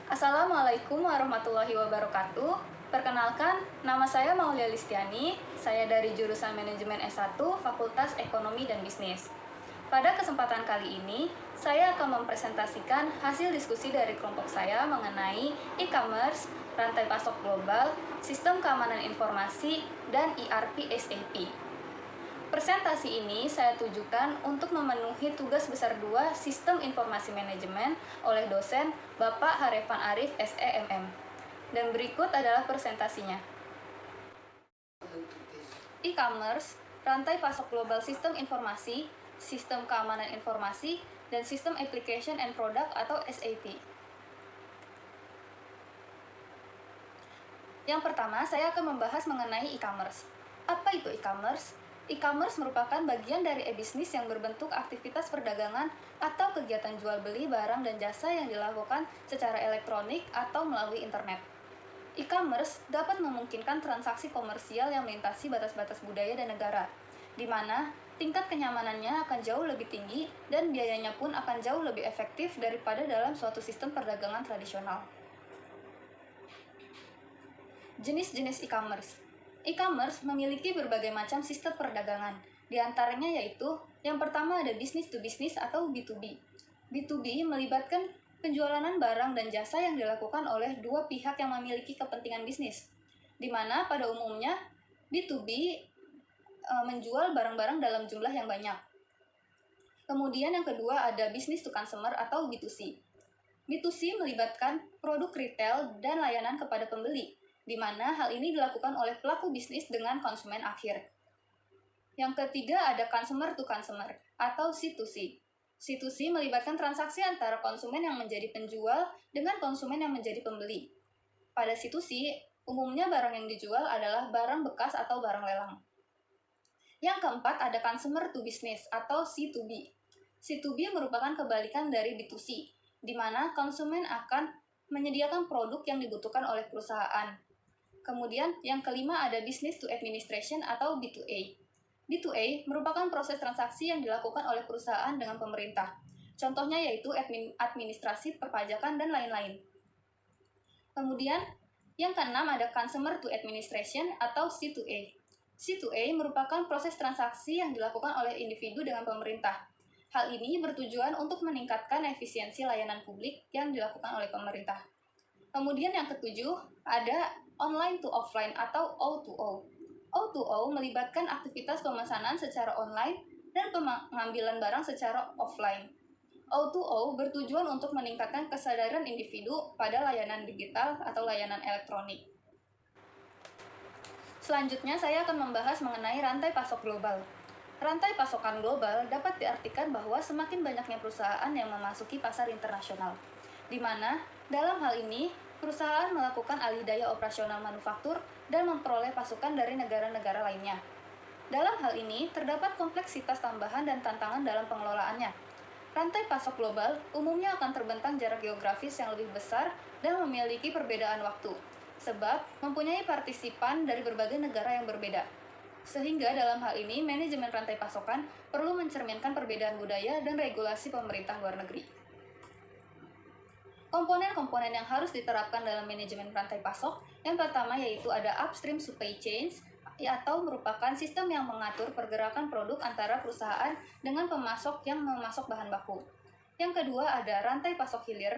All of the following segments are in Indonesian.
Assalamualaikum warahmatullahi wabarakatuh. Perkenalkan, nama saya Maulia Listiani. Saya dari jurusan Manajemen S1, Fakultas Ekonomi dan Bisnis. Pada kesempatan kali ini, saya akan mempresentasikan hasil diskusi dari kelompok saya mengenai e-commerce, rantai pasok global, sistem keamanan informasi, dan ERP SAP. Presentasi ini saya tujukan untuk memenuhi tugas besar 2 Sistem Informasi Manajemen oleh dosen Bapak Harefan Arif SEMM. Dan berikut adalah presentasinya. E-commerce, rantai pasok global sistem informasi, sistem keamanan informasi, dan sistem application and product atau SAP. Yang pertama, saya akan membahas mengenai e-commerce. Apa itu e-commerce? E-commerce merupakan bagian dari e-bisnis yang berbentuk aktivitas perdagangan atau kegiatan jual beli barang dan jasa yang dilakukan secara elektronik atau melalui internet. E-commerce dapat memungkinkan transaksi komersial yang melintasi batas-batas budaya dan negara, di mana tingkat kenyamanannya akan jauh lebih tinggi dan biayanya pun akan jauh lebih efektif daripada dalam suatu sistem perdagangan tradisional. Jenis-jenis e-commerce. E-commerce memiliki berbagai macam sistem perdagangan, di antaranya yaitu yang pertama ada business to business atau B2B. B2B melibatkan penjualan barang dan jasa yang dilakukan oleh dua pihak yang memiliki kepentingan bisnis, di mana pada umumnya B2B menjual barang-barang dalam jumlah yang banyak. Kemudian yang kedua ada business to consumer atau B2C. B2C melibatkan produk retail dan layanan kepada pembeli, di mana hal ini dilakukan oleh pelaku bisnis dengan konsumen akhir. Yang ketiga ada consumer to consumer atau C2C. C2C melibatkan transaksi antara konsumen yang menjadi penjual dengan konsumen yang menjadi pembeli. Pada C2C, umumnya barang yang dijual adalah barang bekas atau barang lelang. Yang keempat ada consumer to business atau C2B. C2B merupakan kebalikan dari B2C, di mana konsumen akan menyediakan produk yang dibutuhkan oleh perusahaan. Kemudian yang kelima ada business to administration atau B2A. B2A merupakan proses transaksi yang dilakukan oleh perusahaan dengan pemerintah. Contohnya yaitu administrasi, perpajakan, dan lain-lain. Kemudian yang keenam ada consumer to administration atau C2A. C2A merupakan proses transaksi yang dilakukan oleh individu dengan pemerintah. Hal ini bertujuan untuk meningkatkan efisiensi layanan publik yang dilakukan oleh pemerintah. Kemudian yang ketujuh ada online to offline atau O2O. O2O melibatkan aktivitas pemesanan secara online dan pengambilan barang secara offline. O2O bertujuan untuk meningkatkan kesadaran individu pada layanan digital atau layanan elektronik. Selanjutnya saya akan membahas mengenai rantai pasok global. Rantai pasokan global dapat diartikan bahwa semakin banyaknya perusahaan yang memasuki pasar internasional, di mana dalam hal ini perusahaan melakukan alih daya operasional manufaktur dan memperoleh pasukan dari negara-negara lainnya. Dalam hal ini, terdapat kompleksitas tambahan dan tantangan dalam pengelolaannya. Rantai pasok global umumnya akan terbentang jarak geografis yang lebih besar dan memiliki perbedaan waktu, sebab mempunyai partisipan dari berbagai negara yang berbeda. Sehingga dalam hal ini, manajemen rantai pasokan perlu mencerminkan perbedaan budaya dan regulasi pemerintah luar negeri. Komponen-komponen yang harus diterapkan dalam manajemen rantai pasok, yang pertama yaitu ada upstream supply chains, atau merupakan sistem yang mengatur pergerakan produk antara perusahaan dengan pemasok yang memasok bahan baku. Yang kedua ada rantai pasok hilir,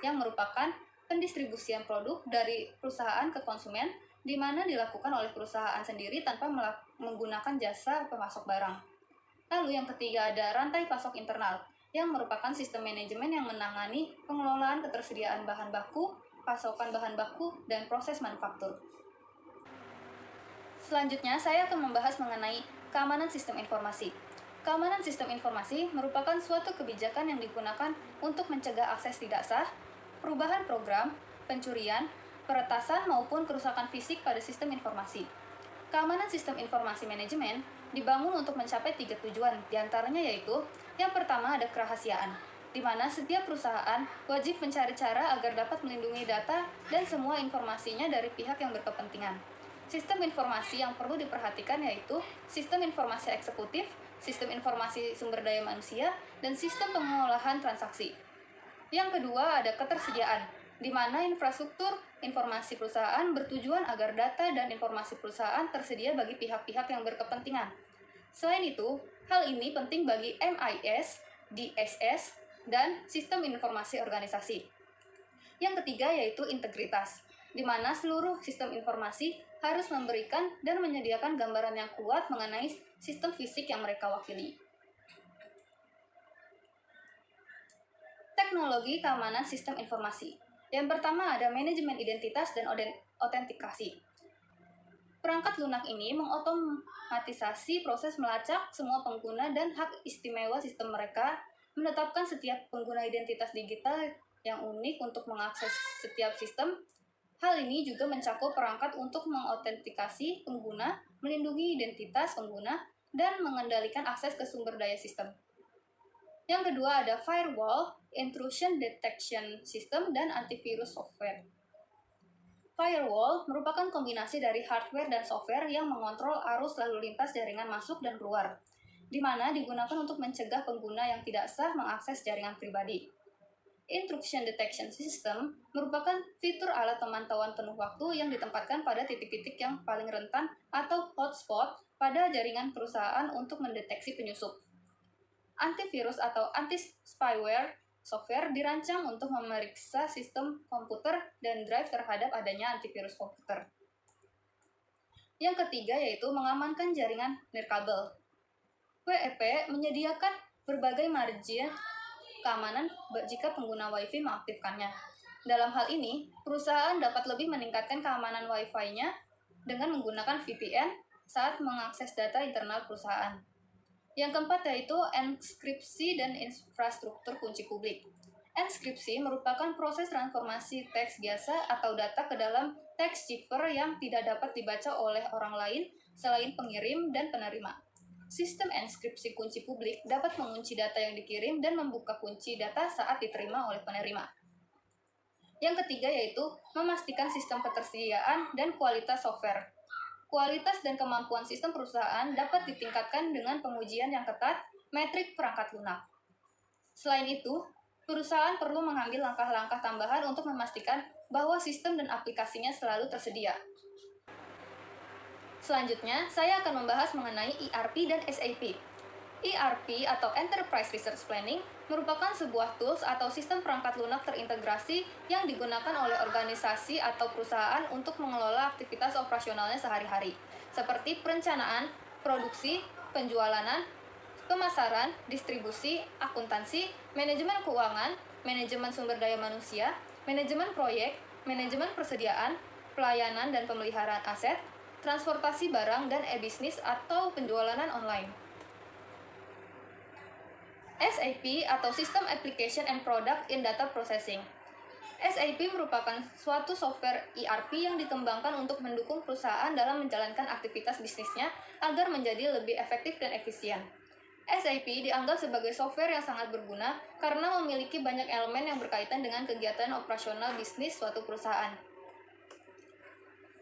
yang merupakan pendistribusian produk dari perusahaan ke konsumen, di mana dilakukan oleh perusahaan sendiri tanpa menggunakan jasa pemasok barang. Lalu yang ketiga ada rantai pasok internal, yang merupakan sistem manajemen yang menangani pengelolaan ketersediaan bahan baku, pasokan bahan baku, dan proses manufaktur. Selanjutnya, saya akan membahas mengenai keamanan sistem informasi. Keamanan sistem informasi merupakan suatu kebijakan yang digunakan untuk mencegah akses tidak sah, perubahan program, pencurian, peretasan maupun kerusakan fisik pada sistem informasi. Keamanan sistem informasi manajemen dibangun untuk mencapai 3 tujuan, diantaranya yaitu yang pertama ada kerahasiaan, di mana setiap perusahaan wajib mencari cara agar dapat melindungi data dan semua informasinya dari pihak yang berkepentingan. Sistem informasi yang perlu diperhatikan yaitu sistem informasi eksekutif, sistem informasi sumber daya manusia, dan sistem pengolahan transaksi. Yang kedua ada ketersediaan, di mana infrastruktur informasi perusahaan bertujuan agar data dan informasi perusahaan tersedia bagi pihak-pihak yang berkepentingan. Selain itu, hal ini penting bagi MIS, DSS, dan sistem informasi organisasi. Yang ketiga yaitu integritas, di mana seluruh sistem informasi harus memberikan dan menyediakan gambaran yang kuat mengenai sistem fisik yang mereka wakili. Teknologi keamanan sistem informasi. Yang pertama ada manajemen identitas dan autentikasi. Perangkat lunak ini mengotomatisasi proses melacak semua pengguna dan hak istimewa sistem mereka, menetapkan setiap pengguna identitas digital yang unik untuk mengakses setiap sistem. Hal ini juga mencakup perangkat untuk mengautentikasi pengguna, melindungi identitas pengguna, dan mengendalikan akses ke sumber daya sistem. Yang kedua ada firewall, intrusion detection system, dan antivirus software. Firewall merupakan kombinasi dari hardware dan software yang mengontrol arus lalu lintas jaringan masuk dan keluar, di mana digunakan untuk mencegah pengguna yang tidak sah mengakses jaringan pribadi. Intrusion detection system merupakan fitur alat pemantauan penuh waktu yang ditempatkan pada titik-titik yang paling rentan atau hotspot pada jaringan perusahaan untuk mendeteksi penyusup. Antivirus atau anti-spyware software dirancang untuk memeriksa sistem komputer dan drive terhadap adanya antivirus komputer. Yang ketiga yaitu mengamankan jaringan nirkabel. WEP menyediakan berbagai margin keamanan jika pengguna Wi-Fi mengaktifkannya. Dalam hal ini, perusahaan dapat lebih meningkatkan keamanan Wi-Fi-nya dengan menggunakan VPN saat mengakses data internal perusahaan. Yang keempat yaitu enskripsi dan infrastruktur kunci publik. Enskripsi merupakan proses transformasi teks biasa atau data ke dalam teks cipher yang tidak dapat dibaca oleh orang lain selain pengirim dan penerima. Sistem enskripsi kunci publik dapat mengunci data yang dikirim dan membuka kunci data saat diterima oleh penerima. Yang ketiga yaitu memastikan sistem ketersediaan dan kualitas software. Kualitas dan kemampuan sistem perusahaan dapat ditingkatkan dengan pengujian yang ketat metrik perangkat lunak. Selain itu, perusahaan perlu mengambil langkah-langkah tambahan untuk memastikan bahwa sistem dan aplikasinya selalu tersedia. Selanjutnya, saya akan membahas mengenai ERP dan SAP. ERP atau Enterprise Resource Planning merupakan sebuah tools atau sistem perangkat lunak terintegrasi yang digunakan oleh organisasi atau perusahaan untuk mengelola aktivitas operasionalnya sehari-hari, seperti perencanaan, produksi, penjualan, pemasaran, distribusi, akuntansi, manajemen keuangan, manajemen sumber daya manusia, manajemen proyek, manajemen persediaan, pelayanan dan pemeliharaan aset, transportasi barang dan e-bisnis atau penjualan online. SAP atau System Application and Product in Data Processing. SAP merupakan suatu software ERP yang dikembangkan untuk mendukung perusahaan dalam menjalankan aktivitas bisnisnya agar menjadi lebih efektif dan efisien. SAP dianggap sebagai software yang sangat berguna karena memiliki banyak elemen yang berkaitan dengan kegiatan operasional bisnis suatu perusahaan.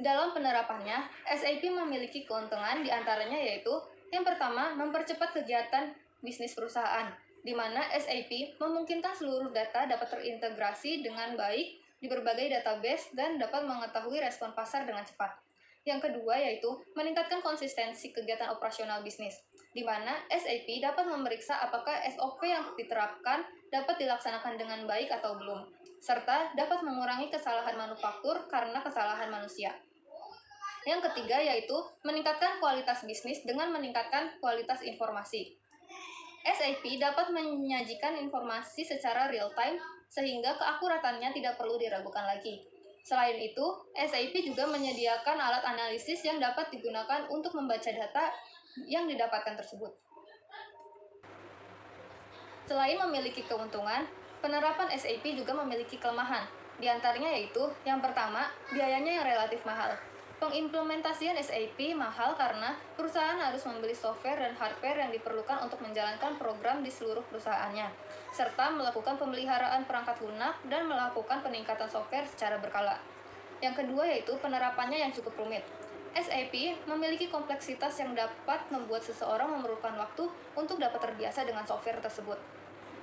Dalam penerapannya, SAP memiliki keuntungan diantaranya yaitu yang pertama, mempercepat kegiatan bisnis perusahaan, di mana SAP memungkinkan seluruh data dapat terintegrasi dengan baik di berbagai database dan dapat mengetahui respon pasar dengan cepat. Yang kedua yaitu meningkatkan konsistensi kegiatan operasional bisnis, di mana SAP dapat memeriksa apakah SOP yang diterapkan dapat dilaksanakan dengan baik atau belum, serta dapat mengurangi kesalahan manufaktur karena kesalahan manusia. Yang ketiga yaitu meningkatkan kualitas bisnis dengan meningkatkan kualitas informasi. SAP dapat menyajikan informasi secara real-time sehingga keakuratannya tidak perlu diragukan lagi. Selain itu, SAP juga menyediakan alat analisis yang dapat digunakan untuk membaca data yang didapatkan tersebut. Selain memiliki keuntungan, penerapan SAP juga memiliki kelemahan. Di antaranya yaitu, yang pertama, biayanya yang relatif mahal. Pengimplementasian SAP mahal karena perusahaan harus membeli software dan hardware yang diperlukan untuk menjalankan program di seluruh perusahaannya, serta melakukan pemeliharaan perangkat lunak dan melakukan peningkatan software secara berkala. Yang kedua yaitu penerapannya yang cukup rumit. SAP memiliki kompleksitas yang dapat membuat seseorang memerlukan waktu untuk dapat terbiasa dengan software tersebut.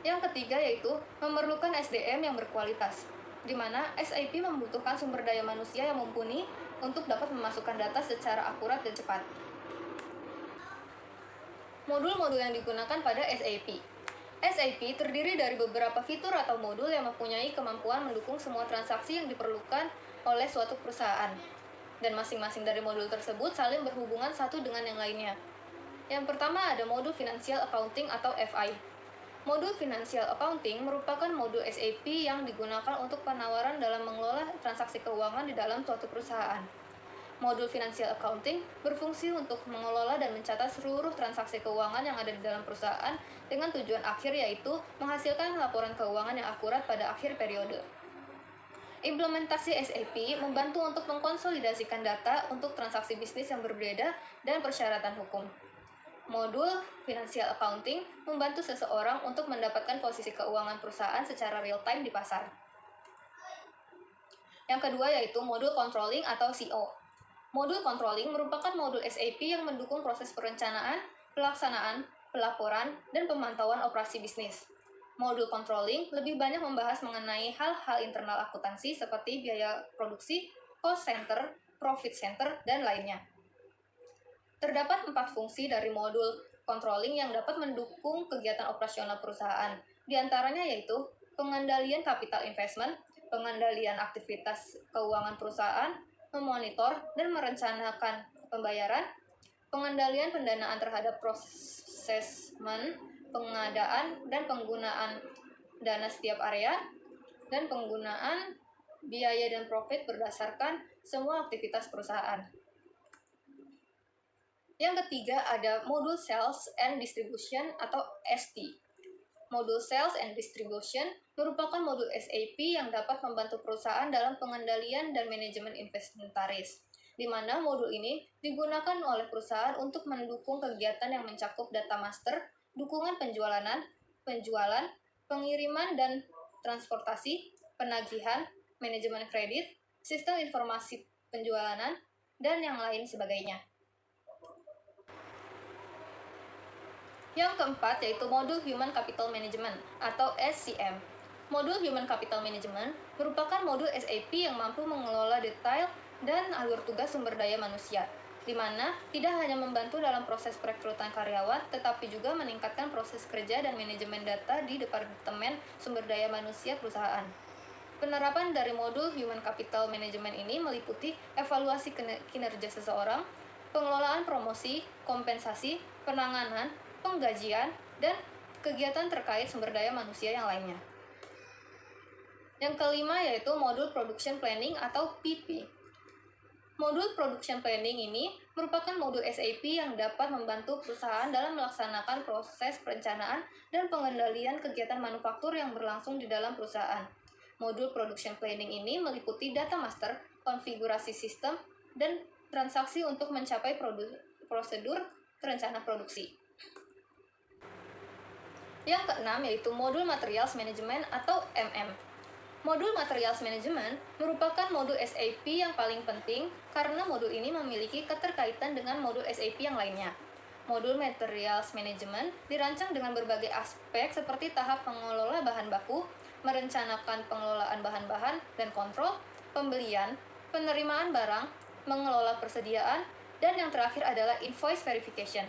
Yang ketiga yaitu memerlukan SDM yang berkualitas. di mana SAP membutuhkan sumber daya manusia yang mumpuni untuk dapat memasukkan data secara akurat dan cepat. Modul-modul yang digunakan pada SAP. SAP terdiri dari beberapa fitur atau modul yang mempunyai kemampuan mendukung semua transaksi yang diperlukan oleh suatu perusahaan. Dan masing-masing dari modul tersebut saling berhubungan satu dengan yang lainnya. Yang pertama ada modul Financial Accounting atau FI. Modul Financial Accounting merupakan modul SAP yang digunakan untuk penawaran dalam mengelola transaksi keuangan di dalam suatu perusahaan. Modul Financial Accounting berfungsi untuk mengelola dan mencatat seluruh transaksi keuangan yang ada di dalam perusahaan dengan tujuan akhir yaitu menghasilkan laporan keuangan yang akurat pada akhir periode. Implementasi SAP membantu untuk mengkonsolidasikan data untuk transaksi bisnis yang berbeda dan persyaratan hukum. Modul Financial Accounting membantu seseorang untuk mendapatkan posisi keuangan perusahaan secara real-time di pasar. Yang kedua yaitu modul Controlling atau CO. Modul Controlling merupakan modul SAP yang mendukung proses perencanaan, pelaksanaan, pelaporan, dan pemantauan operasi bisnis. Modul Controlling lebih banyak membahas mengenai hal-hal internal akuntansi seperti biaya produksi, cost center, profit center, dan lainnya. Terdapat 4 fungsi dari modul Controlling yang dapat mendukung kegiatan operasional perusahaan. Di antaranya yaitu pengendalian capital investment, pengendalian aktivitas keuangan perusahaan, memonitor dan merencanakan pembayaran, pengendalian pendanaan terhadap proses pengadaan dan penggunaan dana setiap area, dan penggunaan biaya dan profit berdasarkan semua aktivitas perusahaan. Yang ketiga ada modul Sales and Distribution atau ST. Modul Sales and Distribution merupakan modul SAP yang dapat membantu perusahaan dalam pengendalian dan manajemen inventaris, di mana modul ini digunakan oleh perusahaan untuk mendukung kegiatan yang mencakup data master, dukungan penjualan, pengiriman dan transportasi, penagihan, manajemen kredit, sistem informasi penjualan, dan yang lain sebagainya. Yang keempat yaitu modul Human Capital Management atau SCM. Modul Human Capital Management merupakan modul SAP yang mampu mengelola detail dan alur tugas sumber daya manusia, di mana tidak hanya membantu dalam proses perekrutan karyawan, tetapi juga meningkatkan proses kerja dan manajemen data di Departemen Sumber Daya Manusia perusahaan. Penerapan dari modul Human Capital Management ini meliputi evaluasi kinerja seseorang, pengelolaan promosi, kompensasi, penanganan, penggajian, dan kegiatan terkait sumber daya manusia yang lainnya. Yang kelima yaitu modul Production Planning atau PP. Modul Production Planning ini merupakan modul SAP yang dapat membantu perusahaan dalam melaksanakan proses perencanaan dan pengendalian kegiatan manufaktur yang berlangsung di dalam perusahaan. Modul Production Planning ini meliputi data master, konfigurasi sistem, dan transaksi untuk mencapai prosedur rencana produksi. Yang keenam yaitu modul Materials Management atau MM. Modul Materials Management merupakan modul SAP yang paling penting karena modul ini memiliki keterkaitan dengan modul SAP yang lainnya. Modul Materials Management dirancang dengan berbagai aspek seperti tahap mengelola bahan baku, merencanakan pengelolaan bahan-bahan dan kontrol, pembelian, penerimaan barang, mengelola persediaan, dan yang terakhir adalah invoice verification.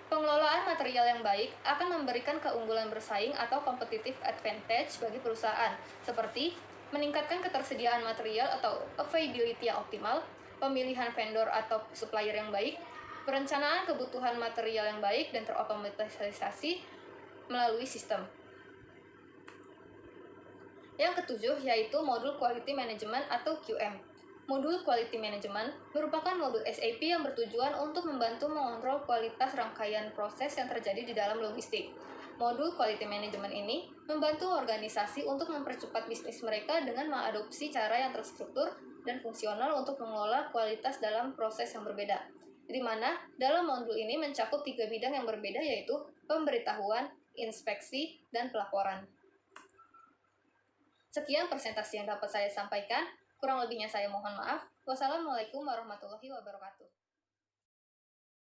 Pengelolaan material yang baik akan memberikan keunggulan bersaing atau competitive advantage bagi perusahaan, seperti meningkatkan ketersediaan material atau availability yang optimal, pemilihan vendor atau supplier yang baik, perencanaan kebutuhan material yang baik dan terotomatisasi melalui sistem. Yang ketujuh yaitu modul Quality Management atau QM. Modul Quality Management merupakan modul SAP yang bertujuan untuk membantu mengontrol kualitas rangkaian proses yang terjadi di dalam logistik. Modul Quality Management ini membantu organisasi untuk mempercepat bisnis mereka dengan mengadopsi cara yang terstruktur dan fungsional untuk mengelola kualitas dalam proses yang berbeda. Di mana dalam modul ini mencakup 3 bidang yang berbeda yaitu pemberitahuan, inspeksi, dan pelaporan. Sekian presentasi yang dapat saya sampaikan. Kurang lebihnya saya mohon maaf. Wassalamualaikum warahmatullahi wabarakatuh.